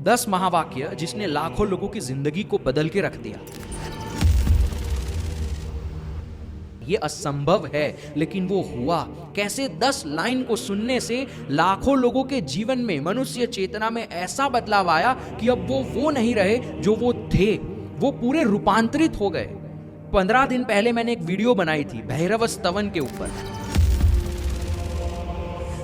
10 महावाक्य जिसने लाखों लोगों की जिंदगी को बदल के रख दिया। ये असंभव है, लेकिन वो हुआ। कैसे 10 लाइन को सुनने से लाखों लोगों के जीवन में, मनुष्य चेतना में ऐसा बदलाव आया कि अब वो नहीं रहे जो वो थे, वो पूरे रूपांतरित हो गए। 15 दिन पहले मैंने एक वीडियो बनाई थी भैरव स्तवन के ऊपर,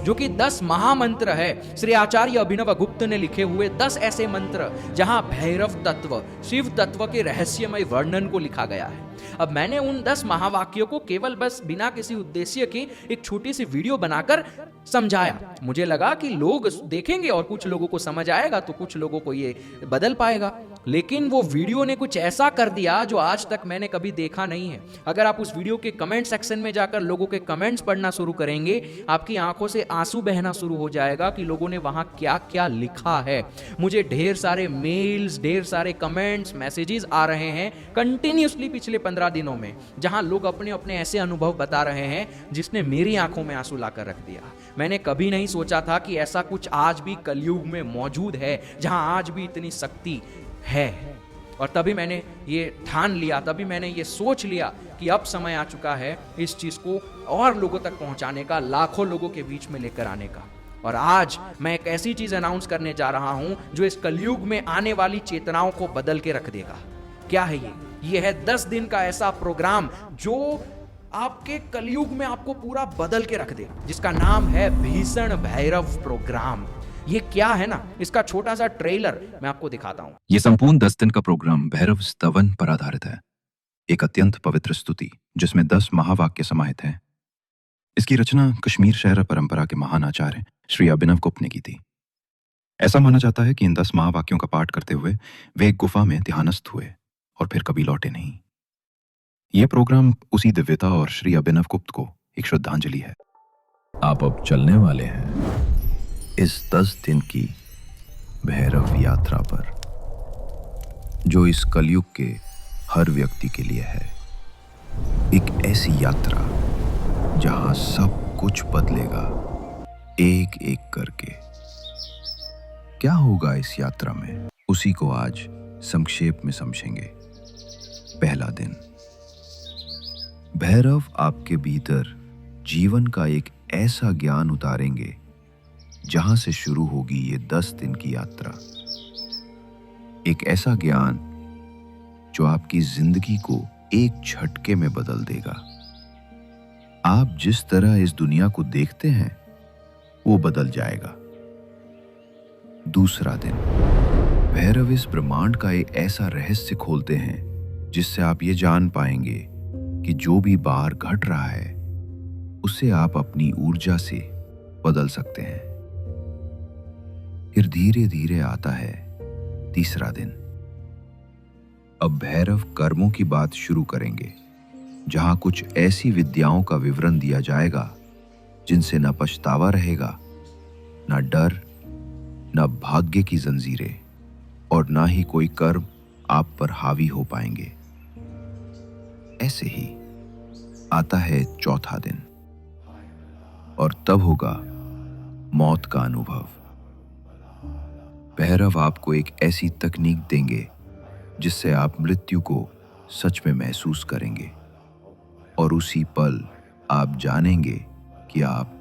जो कि 10 महामंत्र है। श्री आचार्य अभिनव गुप्त ने लिखे हुए 10 ऐसे मंत्र जहां भैरव तत्व, शिव तत्व के रहस्यमय वर्णन को लिखा गया है। अब मैंने उन 10 महावाक्यों को केवल बस बिना किसी उद्देश्य की एक छोटी सी वीडियो बनाकर समझाया। मुझे लगा कि लोग देखेंगे और कुछ लोगों को समझ आएगा, तो कुछ लोगों को ये बदल पाएगा। लेकिन वो वीडियो ने कुछ ऐसा कर दिया जो आज तक मैंने कभी देखा नहीं है। अगर आप उस वीडियो के कमेंट सेक्शन में जाकर लोगों के कमेंट्स पढ़ना शुरू करेंगे, आपकी आंखों से आंसू बहना शुरू हो जाएगा कि लोगों ने वहां क्या क्या लिखा है। मुझे ढेर सारे मेल्स, ढेर सारे कमेंट्स, मैसेजेस आ रहे हैं कंटिन्यूसली पिछले 15 दिनों में, जहां लोग अपने अपने ऐसे अनुभव बता रहे हैं जिसने मेरी आंखों में आंसू लाकर रख दिया। मैंने कभी नहीं सोचा था कि ऐसा कुछ आज भी कलयुग में मौजूद है, जहां आज भी इतनी शक्ति है। और तभी मैंने ये ठान लिया, तभी मैंने ये सोच लिया कि अब समय आ चुका है इस चीज को और लोगों तक पहुंचाने का, लाखों लोगों के बीच में लेकर आने का। और आज मैं एक ऐसी चीज अनाउंस करने जा रहा हूं जो इस कलयुग में आने वाली चेतनाओं को बदल के रख देगा। क्या है ये? ये है 10 दिन का ऐसा प्रोग्राम जो आपके कलयुग में आपको पूरा बदल के रख देगा, जिसका नाम है भीषण भैरव प्रोग्राम। ये क्या है ना, इसका छोटा सा ट्रेलर मैं आपको दिखाता हूं। ये संपूर्ण 10 दिन का प्रोग्राम भैरव स्तवन पर आधारित है, एक अत्यंत पवित्र स्तुति जिसमें 10 महावाक्य समाहित हैं। इसकी रचना कश्मीर शहर परंपरा के महान आचार्य श्री अभिनव गुप्त ने की थी। ऐसा माना जाता है कि इन 10 महावाक्यों का पाठ करते हुए वे एक गुफा में ध्यानस्थ हुए और फिर कभी लौटे नहीं। यह प्रोग्राम उसी दिव्यता और श्री अभिनव गुप्त को एक श्रद्धांजलि है। आप अब चलने वाले हैं इस 10 दिन की भैरव यात्रा पर, जो इस कलयुग के हर व्यक्ति के लिए है। एक ऐसी यात्रा जहां सब कुछ बदलेगा, एक एक करके। क्या होगा इस यात्रा में, उसी को आज संक्षेप में समझेंगे। पहला दिन, भैरव आपके भीतर जीवन का एक ऐसा ज्ञान उतारेंगे जहां से शुरू होगी ये 10 दिन की यात्रा। एक ऐसा ज्ञान जो आपकी जिंदगी को एक झटके में बदल देगा। आप जिस तरह इस दुनिया को देखते हैं वो बदल जाएगा। दूसरा दिन, भैरव इस ब्रह्मांड का एक ऐसा रहस्य खोलते हैं जिससे आप ये जान पाएंगे कि जो भी बाहर घट रहा है उसे आप अपनी ऊर्जा से बदल सकते हैं। फिर धीरे धीरे आता है तीसरा दिन। अब भैरव कर्मों की बात शुरू करेंगे, जहां कुछ ऐसी विद्याओं का विवरण दिया जाएगा जिनसे न पछतावा रहेगा, न डर, न भाग्य की जंजीरें, और ना ही कोई कर्म आप पर हावी हो पाएंगे। ऐसे ही आता है चौथा दिन, और तब होगा मौत का अनुभव। भैरव आपको एक ऐसी तकनीक देंगे जिससे आप मृत्यु को सच में महसूस करेंगे, और उसी पल आप जानेंगे कि आप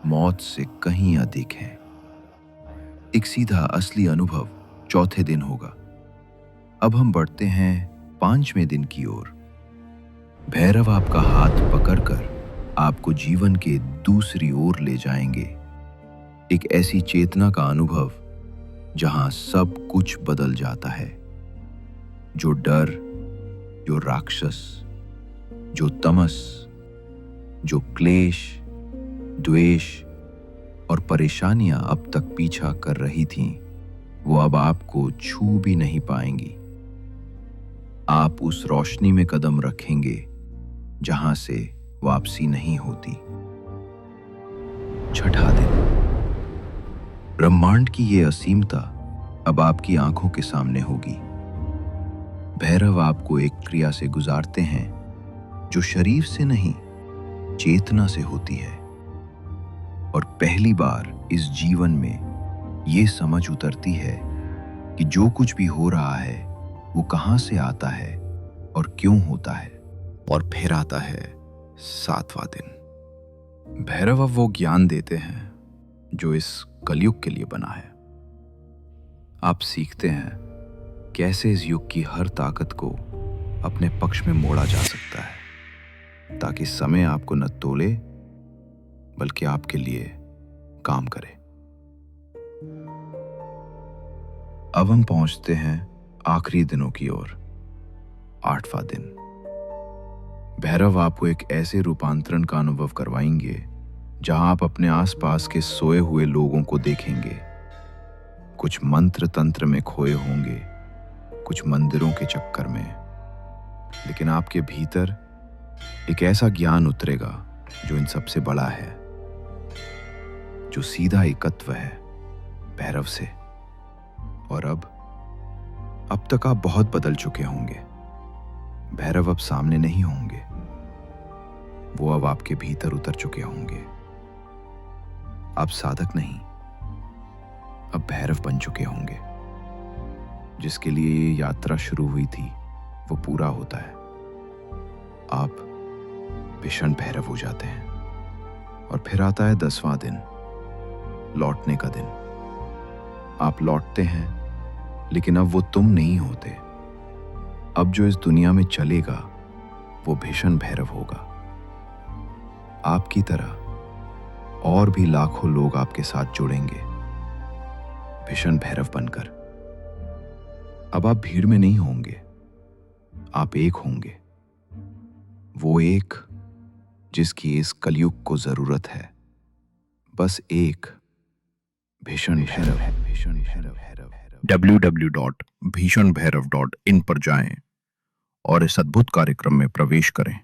मौत से कहीं अधिक हैं। एक सीधा असली अनुभव चौथे दिन होगा। अब हम बढ़ते हैं 5वें दिन की ओर। भैरव आपका हाथ पकड़कर आपको जीवन के दूसरी ओर ले जाएंगे, एक ऐसी चेतना का अनुभव जहां सब कुछ बदल जाता है। जो डर, जो राक्षस, जो तमस, जो क्लेश, द्वेष और परेशानियां अब तक पीछा कर रही थीं, वो अब आपको छू भी नहीं पाएंगी। आप उस रोशनी में कदम रखेंगे जहां से वापसी नहीं होती। छठा दिन, ब्रह्मांड की ये असीमता अब आपकी आंखों के सामने होगी। भैरव आपको एक क्रिया से गुजारते हैं जो शरीर से नहीं, चेतना से होती है। और पहली बार इस जीवन में ये समझ उतरती है जो कुछ भी हो रहा है वो कहां से आता है और क्यों होता है। और फिर आता है 7वां दिन। भैरव अब वो ज्ञान देते हैं जो इस कलयुग के लिए बना है। आप सीखते हैं कैसे इस युग की हर ताकत को अपने पक्ष में मोड़ा जा सकता है, ताकि समय आपको न तोले बल्कि आपके लिए काम करे। अब हम पहुंचते हैं आखिरी दिनों की ओर। 8वां दिन। भैरव आपको एक ऐसे रूपांतरण का अनुभव करवाएंगे जहां आप अपने आसपास के सोए हुए लोगों को देखेंगे। कुछ मंत्र तंत्र में खोए होंगे, कुछ मंदिरों के चक्कर में, लेकिन आपके भीतर एक ऐसा ज्ञान उतरेगा जो इन सबसे बड़ा है, जो सीधा एकत्व है भैरव से। और अब तक आप बहुत बदल चुके होंगे। भैरव अब सामने नहीं होंगे, वो अब आपके भीतर उतर चुके होंगे। आप साधक नहीं, अब भैरव बन चुके होंगे। जिसके लिए ये यात्रा शुरू हुई थी वो पूरा होता है। आप भीषण भैरव हो जाते हैं। और फिर आता है 10वां दिन, लौटने का दिन। आप लौटते हैं, लेकिन अब वो तुम नहीं होते। अब जो इस दुनिया में चलेगा वो भीषण भैरव होगा। आपकी तरह और भी लाखों लोग आपके साथ जुड़ेंगे भीषण भैरव बनकर। अब आप भीड़ में नहीं होंगे, आप एक होंगे। वो एक जिसकी इस कलयुग को जरूरत है। बस एक भीषण भैरव। www.bhishanbhairav.in पर जाएं और इस अद्भुत कार्यक्रम में प्रवेश करें।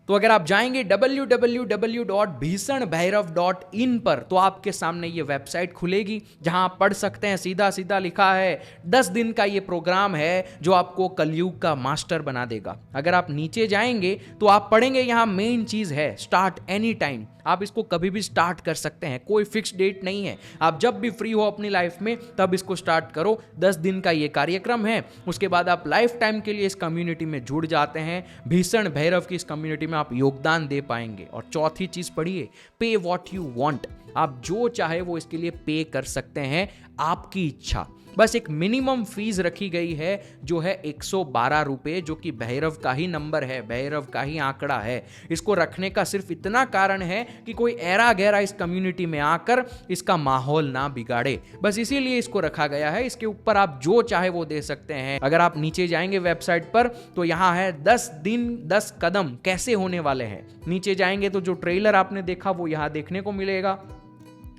तो अगर आप जाएंगे www.bhishanbhairav.in पर तो आपके सामने ये वेबसाइट खुलेगी जहां आप पढ़ सकते हैं। सीधा सीधा लिखा है 10 दिन का ये प्रोग्राम है जो आपको कलयुग का मास्टर बना देगा। अगर आप नीचे जाएंगे तो आप पढ़ेंगे यहाँ मेन चीज है स्टार्ट एनी टाइम। आप इसको कभी भी स्टार्ट कर सकते हैं, कोई फिक्स डेट नहीं है। आप जब भी फ्री हो अपनी लाइफ में तब इसको स्टार्ट करो। 10 दिन का ये कार्यक्रम है। उसके बाद आप लाइफ टाइम के लिए इस कम्युनिटी में जुड़ जाते हैं। भीषण भैरव की इस कम्युनिटी में आप योगदान दे पाएंगे। और चौथी चीज पढ़िए, पे वॉट यू वॉन्ट। आप जो चाहे वो इसके लिए पे कर सकते हैं, आपकी इच्छा। बस एक मिनिमम फीस रखी गई है जो है 112 रुपए, जो कि भैरव का ही नंबर है, भैरव का ही आंकड़ा है। इसको रखने का सिर्फ इतना कारण है कि कोई ऐरा गहरा इस कम्युनिटी में आकर इसका माहौल ना बिगाड़े, बस इसीलिए इसको रखा गया है। इसके ऊपर आप जो चाहे वो दे सकते हैं। अगर आप नीचे जाएंगे वेबसाइट पर तो यहाँ है 10 दिन 10 कदम कैसे होने वाले हैं। नीचे जाएंगे तो जो ट्रेलर आपने देखा वो यहाँ देखने को मिलेगा।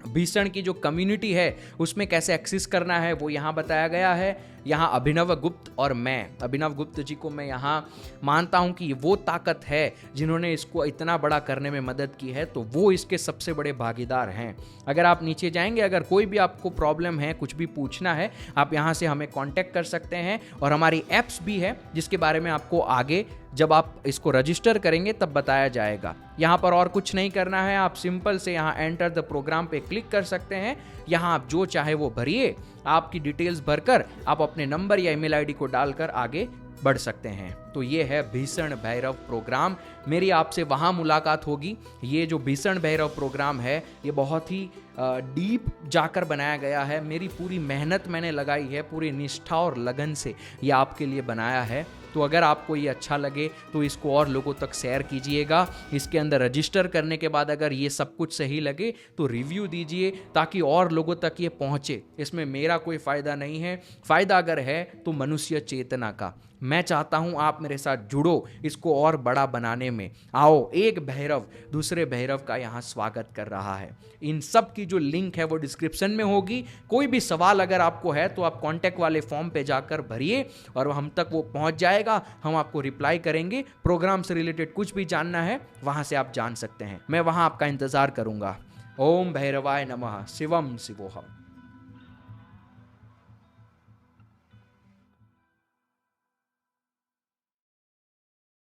भीषण की जो कम्युनिटी है उसमें कैसे एक्सेस करना है वो यहाँ बताया गया है। यहाँ अभिनव गुप्त और मैं अभिनव गुप्त जी को मैं यहाँ मानता हूँ कि वो ताकत है जिन्होंने इसको इतना बड़ा करने में मदद की है, तो वो इसके सबसे बड़े भागीदार हैं। अगर आप नीचे जाएंगे, अगर कोई भी आपको प्रॉब्लम है, कुछ भी पूछना है, आप यहाँ से हमें कांटेक्ट कर सकते हैं। और हमारी एप्स भी है जिसके बारे में आपको आगे जब आप इसको रजिस्टर करेंगे तब बताया जाएगा। यहाँ पर और कुछ नहीं करना है, आप सिंपल से यहाँ एंटर द प्रोग्राम पे क्लिक कर सकते हैं। यहाँ आप जो चाहे वो भरिए, आपकी डिटेल्स भरकर आप अपने नंबर या ईमेल आईडी को डालकर आगे बढ़ सकते हैं। तो ये है भीषण भैरव प्रोग्राम। मेरी आपसे वहाँ मुलाकात होगी। ये जो भीषण भैरव प्रोग्राम है ये बहुत ही डीप जाकर बनाया गया है। मेरी पूरी मेहनत मैंने लगाई है, पूरी निष्ठा और लगन से ये आपके लिए बनाया है। तो अगर आपको ये अच्छा लगे तो इसको और लोगों तक शेयर कीजिएगा। इसके अंदर रजिस्टर करने के बाद अगर ये सब कुछ सही लगे तो रिव्यू दीजिए ताकि और लोगों तक ये पहुँचे। इसमें मेरा कोई फ़ायदा नहीं है, फ़ायदा अगर है तो मनुष्य चेतना का। मैं चाहता हूं आप मेरे साथ जुड़ो इसको और बड़ा बनाने में। आओ, एक भैरव दूसरे भैरव का यहाँ स्वागत कर रहा है। इन सब की जो लिंक है वो डिस्क्रिप्शन में होगी। कोई भी सवाल अगर आपको है तो आप कॉन्टैक्ट वाले फॉर्म पे जाकर भरिए और हम तक वो पहुंच जाएगा। हम आपको रिप्लाई करेंगे। प्रोग्राम से रिलेटेड कुछ भी जानना है वहां से आप जान सकते हैं। मैं वहां आपका इंतजार करूंगा। ओम भैरवाय नमः। शिवम शिवोहम।